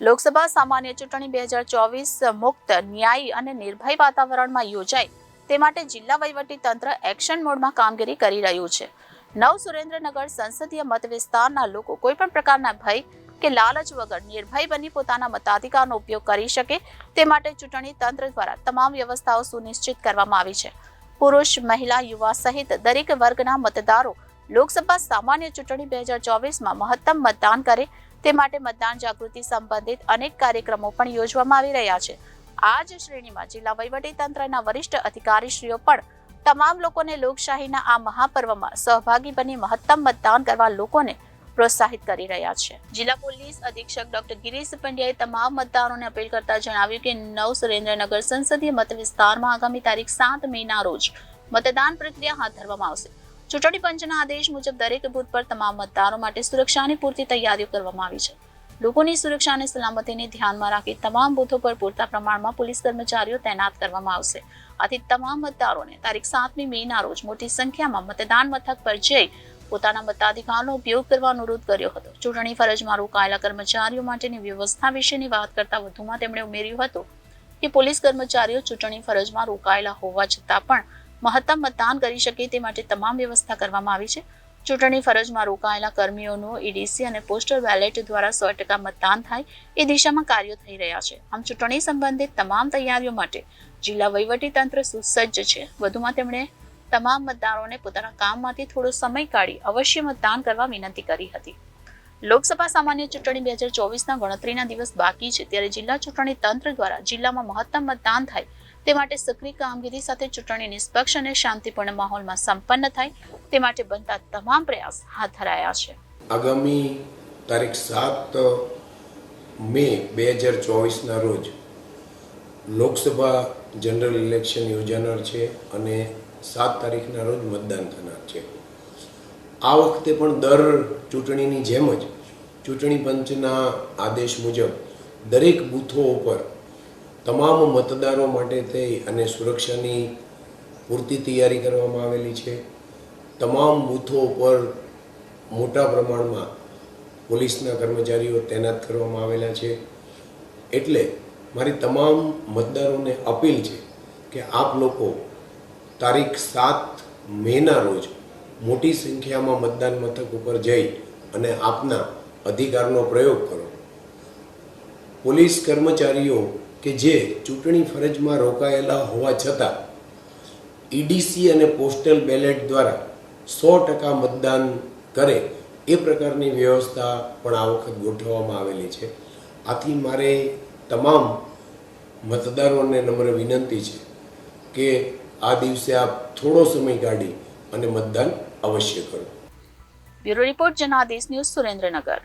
લોકસભા સામાન્ય ચૂંટણી 2024 મુક્ત, ન્યાયી અને નિર્ભય વાતાવરણમાં યોજાય તે માટે જિલ્લા વહીવટી તંત્ર એક્શન મોડમાં કામગીરી કરી રહ્યું છે. નવ સુરેન્દ્રનગર સંસદીય મત વિસ્તારના લોકો કોઈપણ પ્રકારના ભય કે લાલચ વગર નિર્ભય બની પોતાના મતાધિકારનો ઉપયોગ કરી શકે તે માટે ચૂંટણી તંત્ર દ્વારા તમામ વ્યવસ્થાઓ સુનિશ્ચિત કરવામાં આવી છે. પુરુષ, મહિલા, યુવા સહિત દરેક વર્ગના મતદારો લોકસભા સામાન્ય ચૂંટણી 2024માં મહત્તમ મતદાન કરે તે માટે મતદાન જાગૃતિ સંબંધિત અનેક કાર્યક્રમો પણ યોજવામાં આવી રહ્યા છે. આ જ શ્રેણીમાં જિલ્લા વહીવટી તંત્રના વરિષ્ઠ અધિકારીશ્રીઓ પણ તમામ લોકોને લોકશાહીના આ મહાપર્વમાં સહભાગી બની મહત્તમ મતદાન કરવા લોકોને પ્રોત્સાહિત કરી રહ્યા છે. જિલ્લા પોલીસ અધિક્ષક ડોક્ટર ગિરીશ પંડ્યાએ તમામ મતદારોને અપીલ કરતા જણાવ્યું કે નવ સુરેન્દ્રનગર સંસદીય મત વિસ્તારમાં આગામી તારીખ 7 મેના રોજ મતદાન પ્રક્રિયા હાથ ધરવામાં આવશે. ચૂંટણી પંચના આદેશ મુજબ દરેક બૂથ પર તમામ મતદારો માટે સુરક્ષાની પૂરતી તૈયારીઓ કરવામાં આવી છે. લોકોની સુરક્ષા અને સલામતીને ધ્યાનમાં રાખી તમામ બૂથો પર પૂરતા પ્રમાણમાં પોલીસ કર્મચારીઓ તૈનાત કરવામાં આવશે. આથી તમામ મતદારોને તારીખ 7મી મેના રોજ મોટી સંખ્યામાં મતદાન મથક પર જઈ પોતાના મતાધિકારનો ઉપયોગ કરવા અનુરોધ કર્યો હતો. ચૂંટણી ફરજમાં રોકાયેલા કર્મચારીઓ માટેની વ્યવસ્થા વિશેની વાત કરતા વધુમાં તેમણે ઉમેર્યું હતું કે પોલીસ કર્મચારીઓ ચૂંટણી ફરજમાં રોકાયેલા હોવા છતાં પણ મહત્તમ મતદાન કરી શકે તે માટે તમામ વ્યવસ્થા કરવામાં આવી છે. ચૂંટણી ફરજમાં રોકાયેલા કર્મીઓનું ઈડીસી અને પોસ્ટલ બેલેટ દ્વારા 100% મતદાન થાય એ દિશામાં કાર્યો થઈ રહ્યા છે. આમ ચૂંટણી સંબંધિત તમામ તૈયારીઓ માટે જિલ્લા વહીવટી તંત્ર સુસજ્જ છે. વધુમાં તેમણે તમામ મતદારોને પોતાના કામમાંથી થોડો સમય કાઢી અવશ્ય મતદાન કરવા વિનંતી કરી હતી. લોકસભા સામાન્ય ચૂંટણી 2024ના ગણતરીના દિવસ બાકી છે ત્યારે જિલ્લા ચૂંટણી તંત્ર દ્વારા જિલ્લામાં મહત્તમ મતદાન થાય તે માટે સક્રિય કામગીરી સાથે ચૂંટણી નિષ્પક્ષ અને શાંતિપૂર્ણ માહોલમાં સંપન્ન થાય તે માટે બનતા તમામ પ્રયાસ હાથ ધરાયા છે. આગામી તારીખ 7 મે 2024ના રોજ લોકસભા જનરલ ઇલેક્શન યોજાનાર છે અને 7 તારીખના રોજ મતદાન થનાર છે. આ વખતે પણ દર ચૂંટણીની જેમ જ ચૂંટણી પંચના આદેશ મુજબ દરેક બૂથો ઉપર તમામ મતદારો માટે થઈ અને સુરક્ષાની પૂરતી તૈયારી કરવામાં આવેલી છે. તમામ બૂથો ઉપર મોટા પ્રમાણમાં પોલીસના કર્મચારીઓ તૈનાત કરવામાં આવેલા છે. એટલે મારી તમામ મતદારોને અપીલ છે કે આપ લોકો તારીખ 7 મેના રોજ મોટી સંખ્યામાં મતદાન મથક ઉપર જઈ અને આપના અધિકારનો પ્રયોગ કરો. પોલીસ કર્મચારીઓ કે જે ચૂંટણી ફરજમાં રોકાયેલા હોવા છતાં ઈડીસી અને પોસ્ટલ બેલેટ દ્વારા 100% મતદાન કરે એ પ્રકારની વ્યવસ્થા પણ આ વખત ગોઠવવામાં આવેલી છે. આથી મારે તમામ મતદારોને નમ્ર વિનંતી છે કે આ દિવસે આપ થોડો સમય કાઢી અને મતદાન અવશ્ય કરો. Bureau report Janadesh news, Surendranagar.